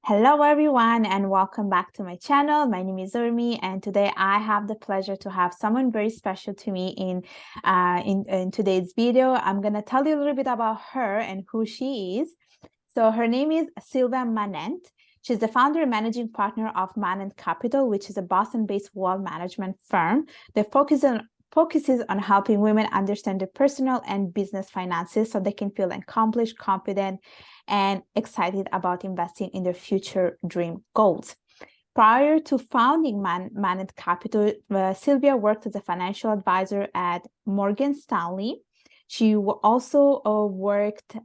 Hello everyone and welcome back to my channel. My name is Urmi and today I have the pleasure to have someone very special to me in today's video. I'm going to tell you a little bit about her and who she is. So her name is Silvia Manent. She's the founder and managing partner of Manent Capital, which is a Boston-based wealth management firm that focuses on helping women understand their personal and business finances so they can feel accomplished, confident, and excited about investing in their future dream goals. Prior to founding Manent Capital, Silvia worked as a financial advisor at Morgan Stanley. She also worked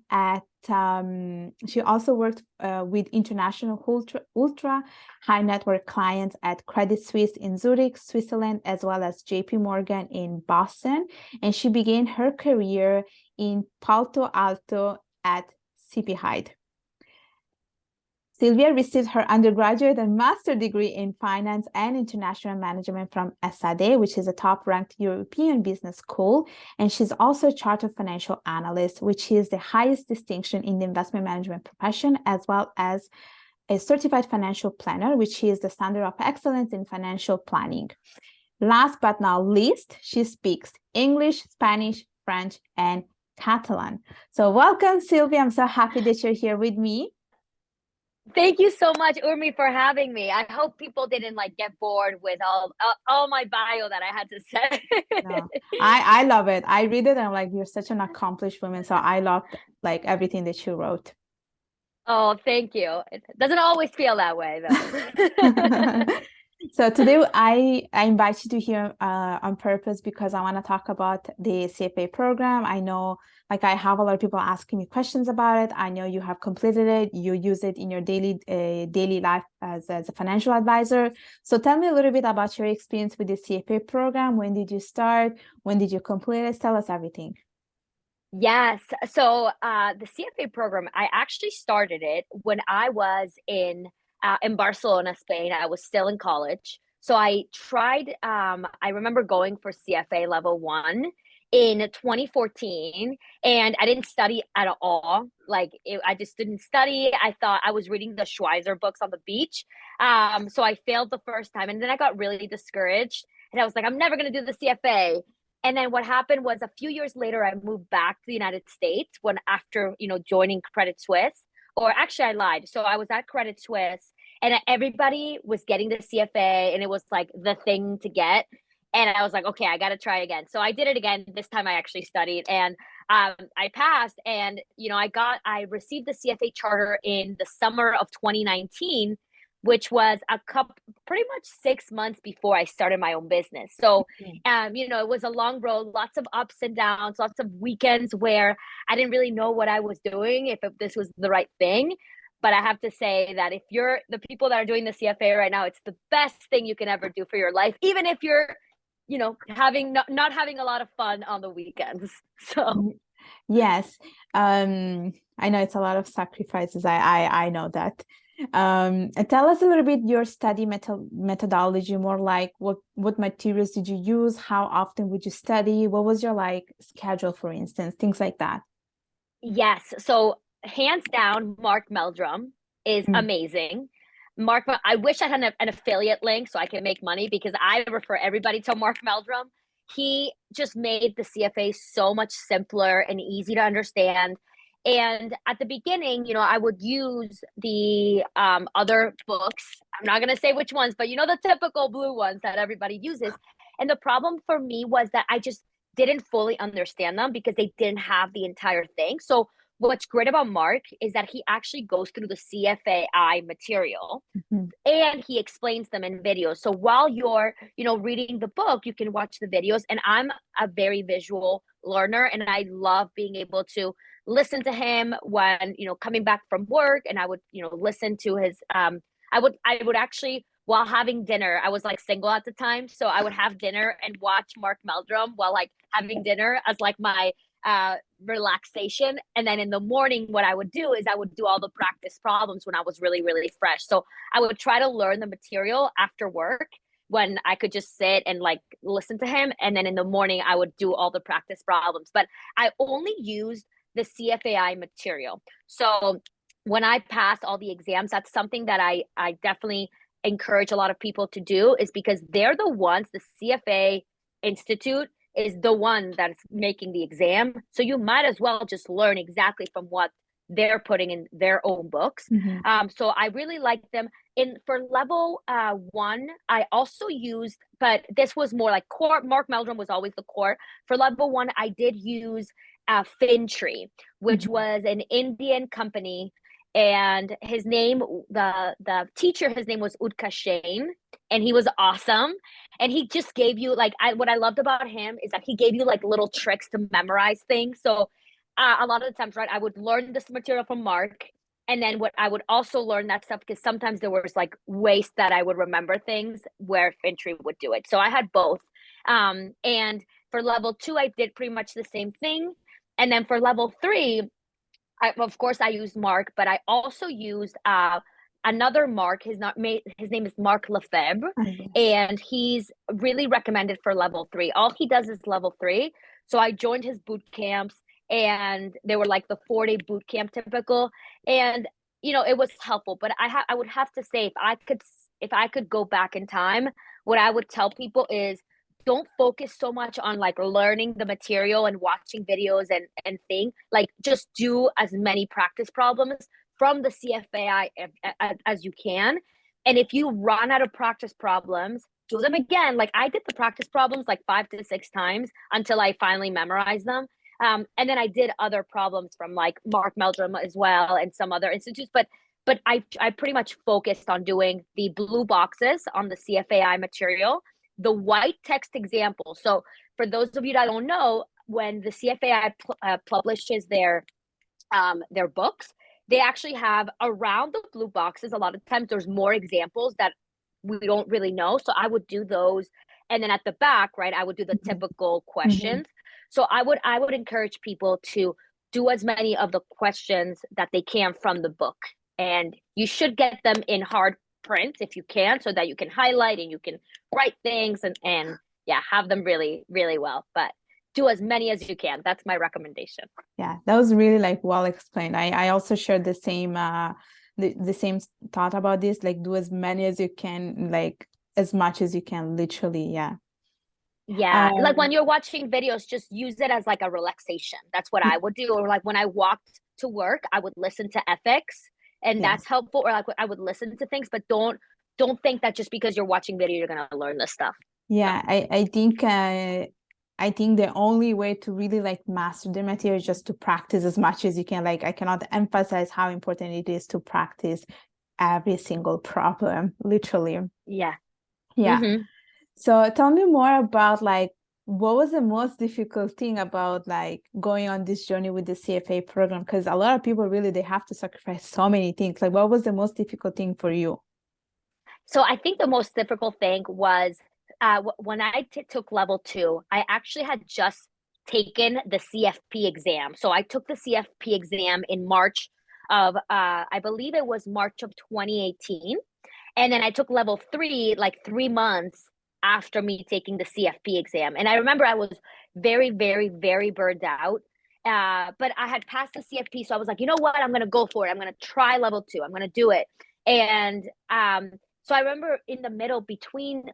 with international ultra high net worth clients at Credit Suisse in Zürich, Switzerland, as well as JP Morgan in Boston. And she began her career in Palo Alto at Cepheid. Silvia received her undergraduate and master's degree in finance and international management from SAD, which is a top-ranked European business school. And she's also a chartered financial analyst, which is the highest distinction in the investment management profession, as well as a certified financial planner, which is the standard of excellence in financial planning. Last but not least, she speaks English, Spanish, French, and Catalan. So welcome, Silvia. I'm so happy that you're here with me. Thank you so much, Urmi, for having me. I hope people didn't get bored with all my bio that I had to say. No, I love it. I read it and I'm like, you're such an accomplished woman. So I love everything that you wrote. Oh, thank you. It doesn't always feel that way though. So today I invite you to here on purpose because I want to talk about the CFA program. I know I have a lot of people asking me questions about it. I know you have completed it. You use it in your daily life as a financial advisor. So tell me a little bit about your experience with the CFA program. When did you start? When did you complete it? Tell us everything. Yes. So the CFA program, I actually started it when I was in Barcelona, Spain. I was still in college. So I tried, I remember going for CFA level 1 in 2014, and I didn't study at all. I just didn't study. I thought I was reading the Schweizer books on the beach. So I failed the first time, and then I got really discouraged. And I was like, I'm never going to do the CFA. And then what happened was a few years later, I moved back to the United States after joining Credit Suisse. Or actually, I lied. So I was at Credit Suisse, and everybody was getting the CFA, and it was like the thing to get. And I was like, okay, I got to try again. So I did it again. This time I actually studied, and I passed. And I received the CFA charter in the summer of 2019, which was pretty much 6 months before I started my own business. So, it was a long road, lots of ups and downs, lots of weekends where I didn't really know what I was doing, if this was the right thing. But I have to say that if you're the people that are doing the CFA right now, it's the best thing you can ever do for your life, even if you're, not having a lot of fun on the weekends. So, yes, I know it's a lot of sacrifices. I know that. Tell us a little bit your study methodology, more like what materials did you use? How often would you study? What was your schedule, for instance, things like that? Yes. So hands down, Mark Meldrum is amazing. I wish I had an affiliate link so I can make money, because I refer everybody to Mark Meldrum. He just made the CFA so much simpler and easy to understand. And at the beginning, I would use the other books. I'm not going to say which ones, but the typical blue ones that everybody uses. And the problem for me was that I just didn't fully understand them because they didn't have the entire thing. So what's great about Mark is that he actually goes through the CFAI material and he explains them in videos. So while you're, reading the book, you can watch the videos. And I'm a very visual learner, and I love being able to listen to him when, coming back from work, and I would, listen to his, I would actually, while having dinner, I was single at the time. So I would have dinner and watch Mark Meldrum while having dinner as my relaxation. And then in the morning, what I would do is I would do all the practice problems when I was really, really fresh. So I would try to learn the material after work when I could just sit and listen to him. And then in the morning, I would do all the practice problems. But I only used the CFAI material. So when I passed all the exams, that's something that I definitely encourage a lot of people to do, is because they're the ones, the CFA Institute is the one that's making the exam. So you might as well just learn exactly from what they're putting in their own books. Mhm. So I really like them. In for level one, I also used, but this was more like core. Mark Meldrum was always the core. For level one, I did use Fintree, which Mhm. was an Indian company, and his name, the teacher, his name was Utkarsh, and he was awesome. And he just gave you like, what I loved about him is that he gave you like little tricks to memorize things. So a lot of the times, right, I would learn this material from Mark, and then what I would also learn that stuff, because sometimes there was like ways that I would remember things where Fintry would do it. So I had both. And for level two, I did pretty much the same thing. And then for level three, of course, I used Mark, but I also used another Mark. His name is Mark Lefebvre, Yes. and he's really recommended for level three. All he does is level three. So I joined his boot camps, and they were like the 4-day boot camp typical, and it was helpful. But I would have to say, if I could go back in time, what I would tell people is, don't focus so much on like learning the material and watching videos and thing. Like, just do as many practice problems from the CFAI as you can. And if you run out of practice problems, do them again. Like, I did the practice problems like 5 to 6 times until I finally memorized them. And then I did other problems from like Mark Meldrum as well and some other institutes. But I pretty much focused on doing the blue boxes on the CFAI material, the white text example. So for those of you that don't know, when the CFAI publishes their books, they actually have around the blue boxes. A lot of times there's more examples that we don't really know. So I would do those. And then at the back, right, I would do the Mhm. typical Mhm. questions. So I would encourage people to do as many of the questions that they can from the book. And you should get them in hard print if you can, so that you can highlight and you can write things and yeah, have them really, really well. But do as many as you can. That's my recommendation. Yeah, that was really like well explained. I also shared the same thought about this, like do as many as you can, like as much as you can, literally. Yeah. Yeah, like when Um, you're watching videos, just use it as like a relaxation. That's what I would do. Or like when I walked to work, I would listen to ethics, and that's yes. helpful. Or like I would listen to things, but don't think that just because you're watching video, you're gonna learn this stuff. Yeah, I think the only way to really like master the material is just to practice as much as you can. Like I cannot emphasize how important it is to practice every single problem, literally. Yeah. Yeah. Mm-hmm. So tell me more about like what was the most difficult thing about like going on this journey with the CFA program? Because a lot of people really they have to sacrifice so many things. Like what was the most difficult thing for you? So I think the most difficult thing was when I took level two, I actually had just taken the CFP exam. So I took the CFP exam in March of, I believe it was March of 2018. And then I took level three like 3 months after me taking the CFP exam. And I remember I was very, very, very burned out. But I had passed the CFP. So I was like, you know what? I'm going to go for it. I'm going to try level two. I'm going to do it. And so I remember in the middle between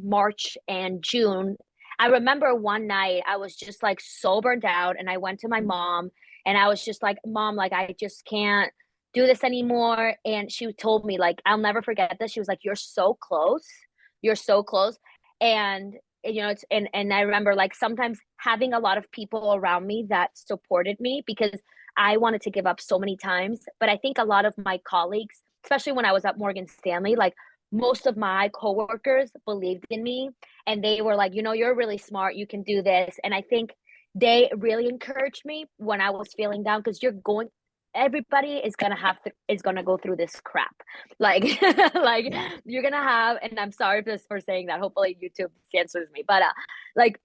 March and June, I remember one night I was just like so burned out, and I went to my mom and I was just like, Mom, like I just can't do this anymore. And she told me, like, I'll never forget this. She was like, you're so close. You're so close. And it's and I remember like sometimes having a lot of people around me that supported me, because I wanted to give up so many times. But I think a lot of my colleagues, especially when I was at Morgan Stanley, like most of my coworkers believed in me, and they were like, you're really smart. You can do this. And I think they really encouraged me when I was feeling down, because everybody is gonna go through this crap, like like Yeah. you're gonna have, and I'm sorry for saying that, hopefully YouTube censors me, but like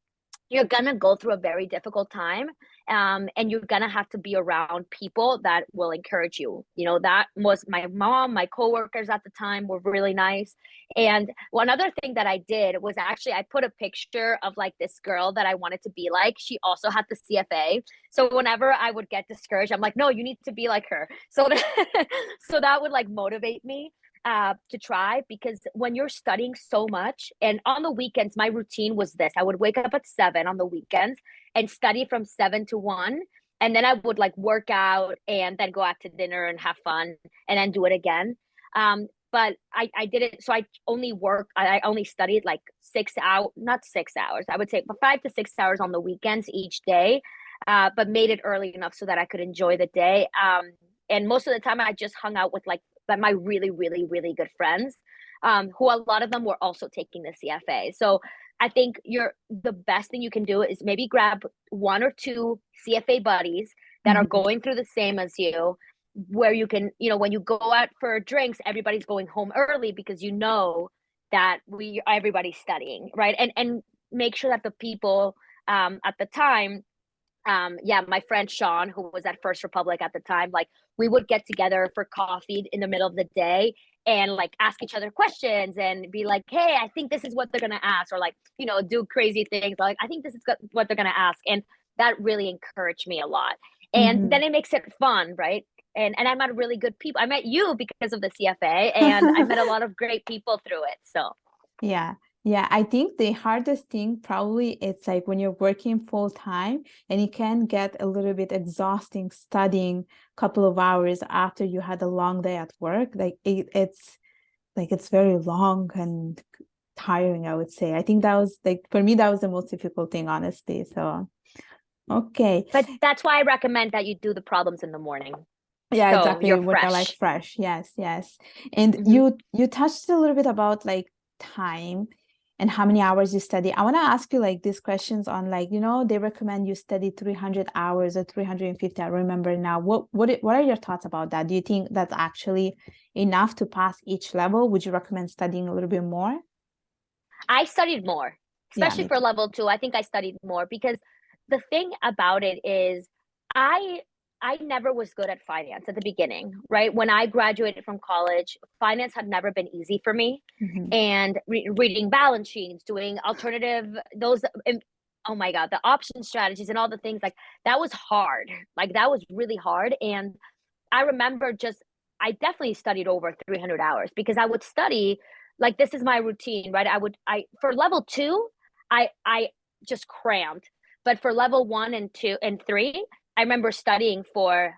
you're gonna go through a very difficult time, and you're gonna have to be around people that will encourage you. You know, that was my mom, my coworkers at the time were really nice. And one other thing that I did was actually I put a picture of like this girl that I wanted to be like. She also had the CFA. So whenever I would get discouraged, I'm like, no, you need to be like her. So that, so that would like motivate me to try, because when you're studying so much, and on the weekends, my routine was this: I would wake up at 7 on the weekends and study from 7 to 1. And then I would like work out and then go out to dinner and have fun and then do it again. But I did it. So I only studied like 6 hours, not 6 hours, I would say 5 to 6 hours on the weekends each day, but made it early enough so that I could enjoy the day. And most of the time I just hung out with like my really, really, really good friends, who a lot of them were also taking the CFA. So I think the best thing you can do is maybe grab one or two CFA buddies that are going through the same as you, where you can, when you go out for drinks, everybody's going home early because that everybody's studying, right? And make sure that the people at the time, my friend Sean, who was at First Republic at the time, like we would get together for coffee in the middle of the day and like ask each other questions and be like, hey, I think this is what they're gonna ask, or like, do crazy things like, I think this is what they're gonna ask. And that really encouraged me a lot. And then it makes it fun, right? And I met really good people. I met you because of the CFA, and I met a lot of great people through it. So Yeah. Yeah, I think the hardest thing probably it's like when you're working full time and it can get a little bit exhausting studying a couple of hours after you had a long day at work. Like it's very long and tiring, I would say. I think that was like, for me, that was the most difficult thing, honestly. So, okay. but that's why I recommend that you do the problems in the morning. Yeah, So exactly. you're When you're like fresh. fresh. Yes, yes. And you touched a little bit about like time and how many hours you study. I want to ask you like these questions on like, they recommend you study 300 hours or 350. I remember now. What are your thoughts about that? Do you think that's actually enough to pass each level? Would you recommend studying a little bit more? I studied more, Yeah, especially me for too. level 2. I think I studied more because the thing about it is I I never was good at finance at the beginning, right? When I graduated from college, finance had never been easy for me. Mhm. And reading balance sheets, doing alternative, oh my God, the option strategies and all the things like that was hard. Like that was really hard. And I remember I definitely studied over 300 hours because I would study like this is my routine, right? For level 2, I just crammed. But for level 1 and 2 and 3, I remember studying for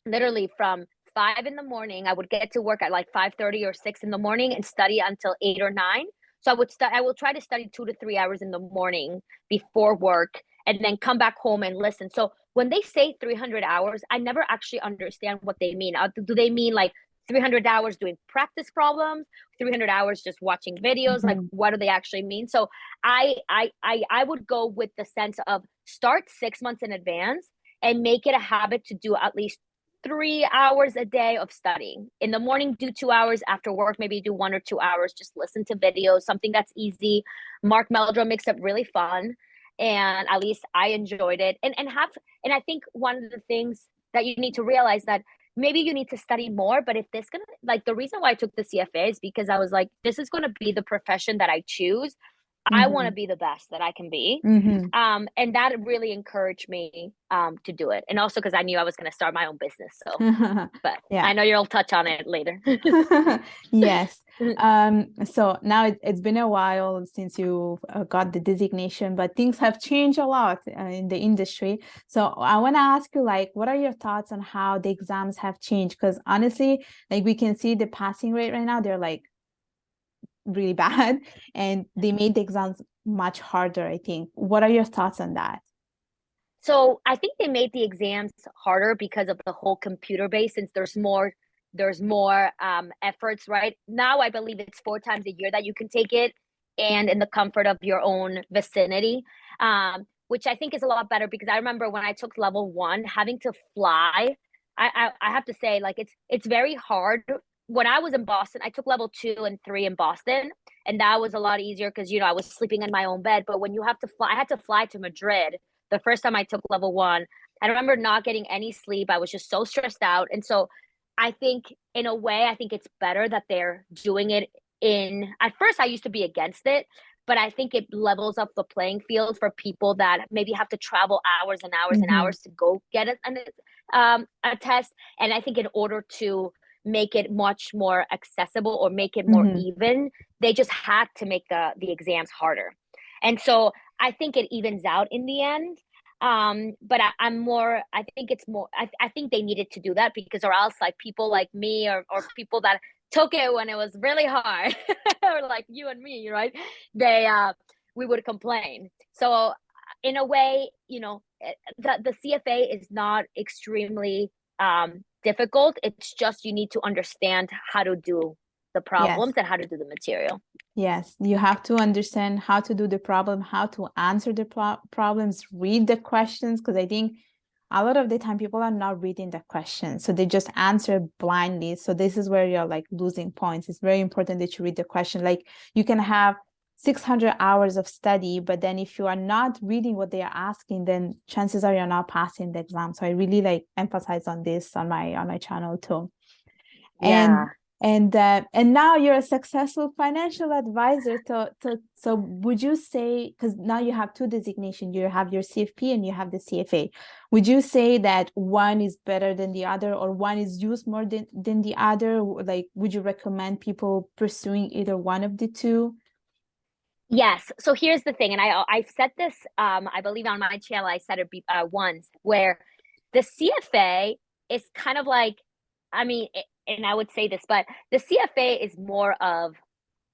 literally from 5 in the morning. I would get to work at like 5:30 or 6 in the morning and study until 8 or 9. So I will try to study 2 to 3 hours in the morning before work and then come back home and listen. So when they say 300 hours, I never actually understand what they mean. Do they mean like 300 hours doing practice problems, 300 hours just watching videos? Like, Mhm. what do they actually mean? So I would go with the sense of start 6 months in advance and make it a habit to do at least 3 hours a day of studying. In the morning, do 2 hours. After work, maybe do 1 or 2 hours. Just listen to videos, something that's easy. Mark Meldrum makes it really fun, and at least I enjoyed it. And I think one of the things that you need to realize that maybe you need to study more, but if this gonna like the reason why I took the CFA is because I was like, this is gonna be the profession that I choose. I want to Mhm. be the best that I can be. Mhm. And that really encouraged me to do it. And also because I knew I was going to start my own business. So, but Yeah. I know you'll touch on it later. Yes. So now it's been a while since you got the designation, but things have changed a lot in the industry. So I want to ask you, like, what are your thoughts on how the exams have changed? Because honestly, like we can see the passing rate right now, they're like really bad, and they made the exams much harder, I think. What are your thoughts on that? So I think they made the exams harder because of the whole computer base, since there's more efforts right now. I believe it's 4 times a year that you can take it, and in the comfort of your own vicinity, which I think is a lot better. Because I remember when I took level 1, having to fly. I have to say, like, it's very hard when I was in Boston, I took level 2 and 3 in Boston, and that was a lot easier because, I was sleeping in my own bed. But when you have to fly, I had to fly to Madrid the first time I took level 1. I remember not getting any sleep. I was just so stressed out. And so I think in a way, I think it's better that they're doing it at first I used to be against it, but I think it levels up the playing field for people that maybe have to travel hours and hours and Mm-hmm. hours to go get a test. And I think in order to make it much more accessible or make it more Mm-hmm. even, they just had to make the exams harder. And so I think it evens out in the end. But I think it's more, I think they needed to do that because or else like people like me or people that took it when it was really hard or like you and me, right? We would complain. So in a way, the CFA is not extremely difficult. It's just you need to understand how to do the Yes. problems and how to do the material. Yes, you have to understand how to do the problem, how to answer the problems, read the questions, because I think a lot of the time people are not reading the questions, so they just answer blindly. So this is where you're like losing points. It's very important that you read the question. Like you can have 600 hours of study, but then if you are not reading what they are asking, then chances are you're not passing the exam. So I really like emphasize on this on my channel too. Yeah. And now you're a successful financial advisor. So would you say, because now you have two designations, you have your CFP and you have the CFA, would you say that one is better than the other, or one is used more than the other? Like, would you recommend people pursuing either one of the two? Yes. So here's the thing, and I've said this, I believe on my channel, I said it once, where the CFA is kind of like, I mean, and I would say this, but the CFA is more of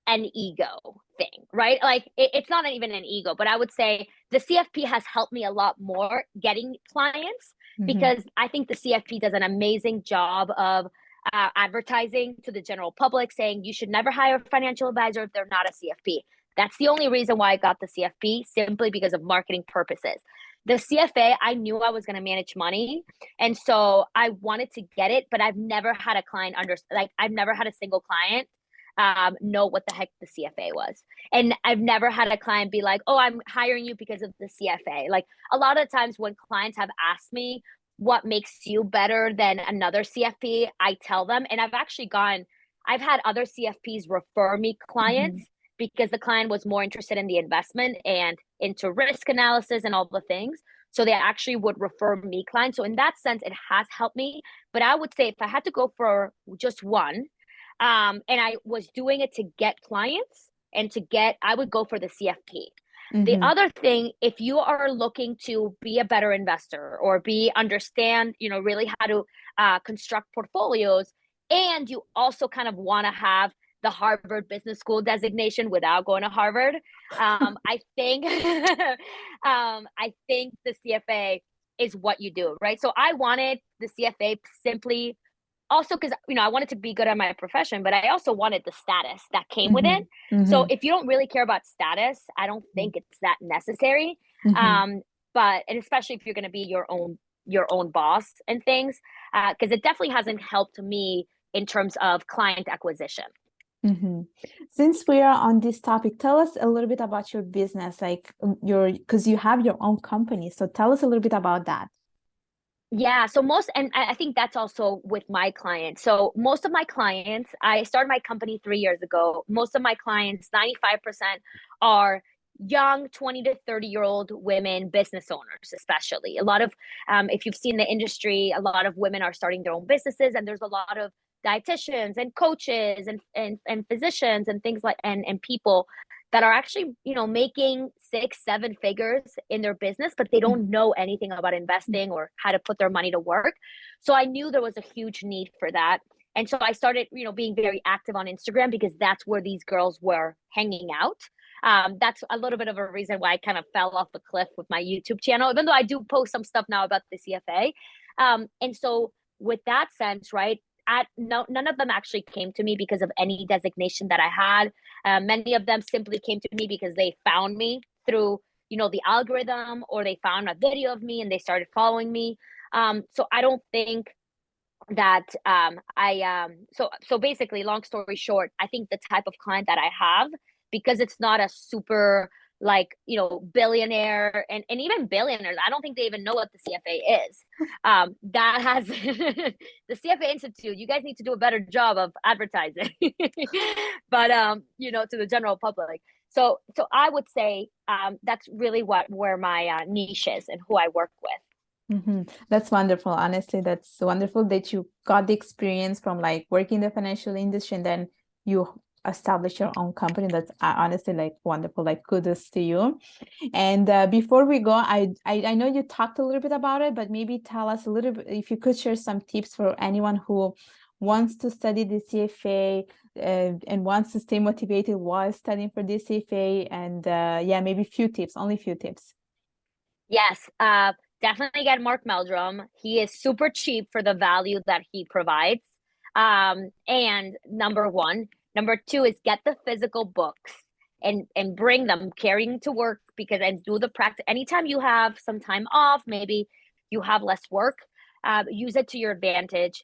an ego thing, right? Like it's not even an ego, but I would say the CFP has helped me a lot more getting clients Mm-hmm. because I think the CFP does an amazing job of advertising to the general public, saying you should never hire a financial advisor if they're not a CFP. That's the only reason why I got the CFP, simply because of marketing purposes. The CFA, I knew I was going to manage money. And so I wanted to get it, but I've never had a client I've never had a single client know what the heck the CFA was. And I've never had a client be like, oh, I'm hiring you because of the CFA. Like a lot of times when clients have asked me what makes you better than another CFP, I tell them. And I've had other CFPs refer me Mm-hmm. clients because the client was more interested in the investment and into risk analysis and all the things. So they actually would refer me clients. So in that sense, it has helped me. But I would say if I had to go for just one, and I was doing it to get clients and I would go for the CFP. The Mm-hmm. other thing, if you are looking to be a better investor or understand, really how to construct portfolios, and you also kind of want to have the Harvard Business School designation without going to Harvard, I think, I think the CFA is what you do, right? So I wanted the CFA simply also because I wanted to be good at my profession, but I also wanted the status that came with it. Mm-hmm. Mm-hmm. So if you don't really care about status, I don't think it's that necessary. Mm-hmm. And especially if you're going to be your own boss and things, because it definitely hasn't helped me in terms of client acquisition. Mm-hmm. Since we are on this topic, tell us a little bit about your business, like because you have your own company. So tell us a little bit about that. Yeah, and I think that's also with my clients. So most of my clients, I started my company 3 years ago. Most of my clients, 95% are young 20 to 30-year-old women business owners, especially. A lot of, if you've seen the industry, a lot of women are starting their own businesses, and there's a lot of dietitians and coaches and physicians and things like, and people that are actually, making 6, 7 figures in their business, but they don't know anything about investing or how to put their money to work. So I knew there was a huge need for that. And so I started, being very active on Instagram because that's where these girls were hanging out. That's a little bit of a reason why I kind of fell off the cliff with my YouTube channel, even though I do post some stuff now about the CFA. And so with that sense, right, none of them actually came to me because of any designation that I had. Many of them simply came to me because they found me through, the algorithm, or they found a video of me and they started following me. So I don't think that so basically, long story short, I think the type of client that I have, because it's not a super, like, billionaire, and even billionaires, I don't think they even know what the CFA is. That has the CFA Institute, you guys need to do a better job of advertising. But to the general public. So I would say that's really where my niche is and who I work with. That's wonderful. Honestly, that's wonderful that you got the experience from like working in the financial industry and then you establish your own company. That's honestly like wonderful. Like kudos to you. And before we go, I know you talked a little bit about it, but maybe tell us a little bit, if you could share some tips for anyone who wants to study the CFA and wants to stay motivated while studying for the CFA. And yeah, maybe few tips, only few tips. Yes, definitely get Mark Meldrum. He is super cheap for the value that he provides. And number one. Number two is get the physical books and bring them, carrying to work, and do the practice. Anytime you have some time off, maybe you have less work, use it to your advantage.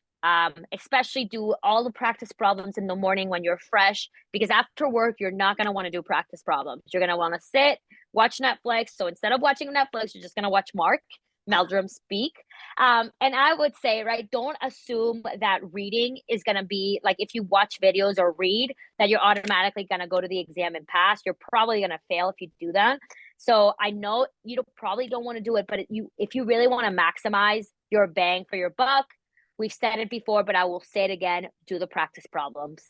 Especially do all the practice problems in the morning when you're fresh, because after work, you're not going to want to do practice problems. You're going to want to sit, watch Netflix. So instead of watching Netflix, you're just going to watch Mark Meldrum speak. And I would say, right, don't assume that reading is going to be like, if you watch videos or read, that you're automatically going to go to the exam and pass. You're probably going to fail if you do that. So I know you probably don't want to do it, but if you really want to maximize your bang for your buck, we've said it before, but I will say it again, do the practice problems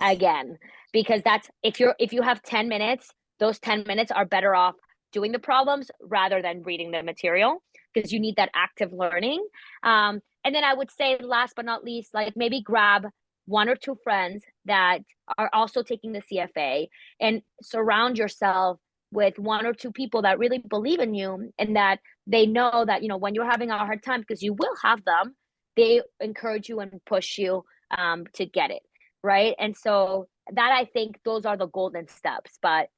again, because that's, if you have 10 minutes, those 10 minutes are better off doing the problems rather than reading the material, because you need that active learning. And then I would say, last but not least, like maybe grab one or two friends that are also taking the CFA and surround yourself with one or two people that really believe in you, and that they know that, when you're having a hard time, because you will have them, they encourage you and push you to get it, right? And so that, I think those are the golden steps. But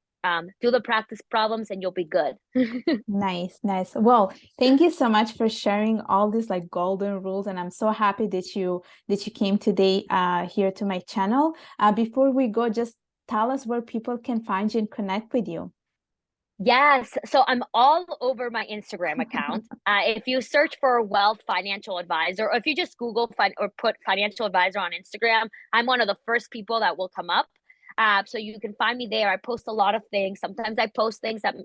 do the practice problems and you'll be good. Nice. Well, thank you so much for sharing all these like golden rules, and I'm so happy that you came today here to my channel. Before we go, just tell us where people can find you and connect with you. Yes. So I'm all over my Instagram account. If you search for Wealth Financial Advisor, or if you just Google or put financial advisor on Instagram, I'm one of the first people that will come up. So you can find me there. I post a lot of things. Sometimes I post things that,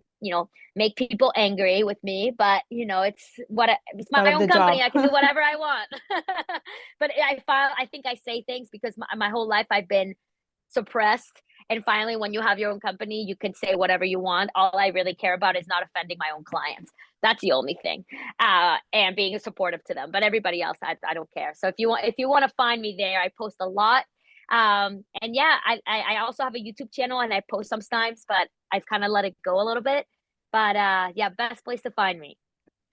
make people angry with me, but it's my own company. I can do whatever I want. But I think I say things because my whole life I've been suppressed. And finally, when you have your own company, you can say whatever you want. All I really care about is not offending my own clients. That's the only thing, and being supportive to them. But everybody else, I don't care. So if you want to find me there, I post a lot. And yeah, I also have a YouTube channel and I post sometimes, but I've kind of let it go a little bit. But yeah, best place to find me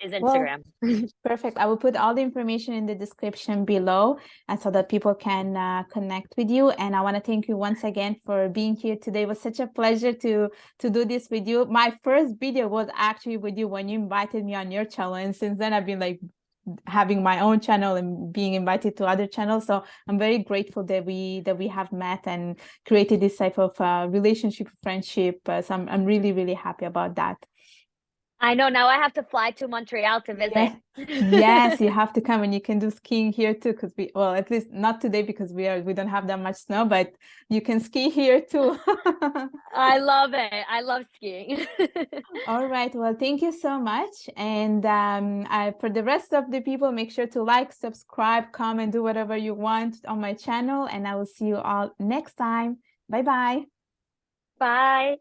is Instagram. Well, perfect. I will put all the information in the description below, and so that people can connect with you. And I want to thank you once again for being here today. It was such a pleasure to do this with you. My first video was actually with you when you invited me on your channel, and since then I've been like having my own channel and being invited to other channels. So I'm very grateful that we have met and created this type of relationship, friendship. So I'm really, really happy about that. I know, now I have to fly to Montreal to visit. Yeah. Yes, you have to come, and you can do skiing here too, because well, at least not today because we don't have that much snow, but you can ski here too. I love it. I love skiing. All right. Well, thank you so much. And for the rest of the people, make sure to like, subscribe, comment, do whatever you want on my channel. And I will see you all next time. Bye-bye. Bye.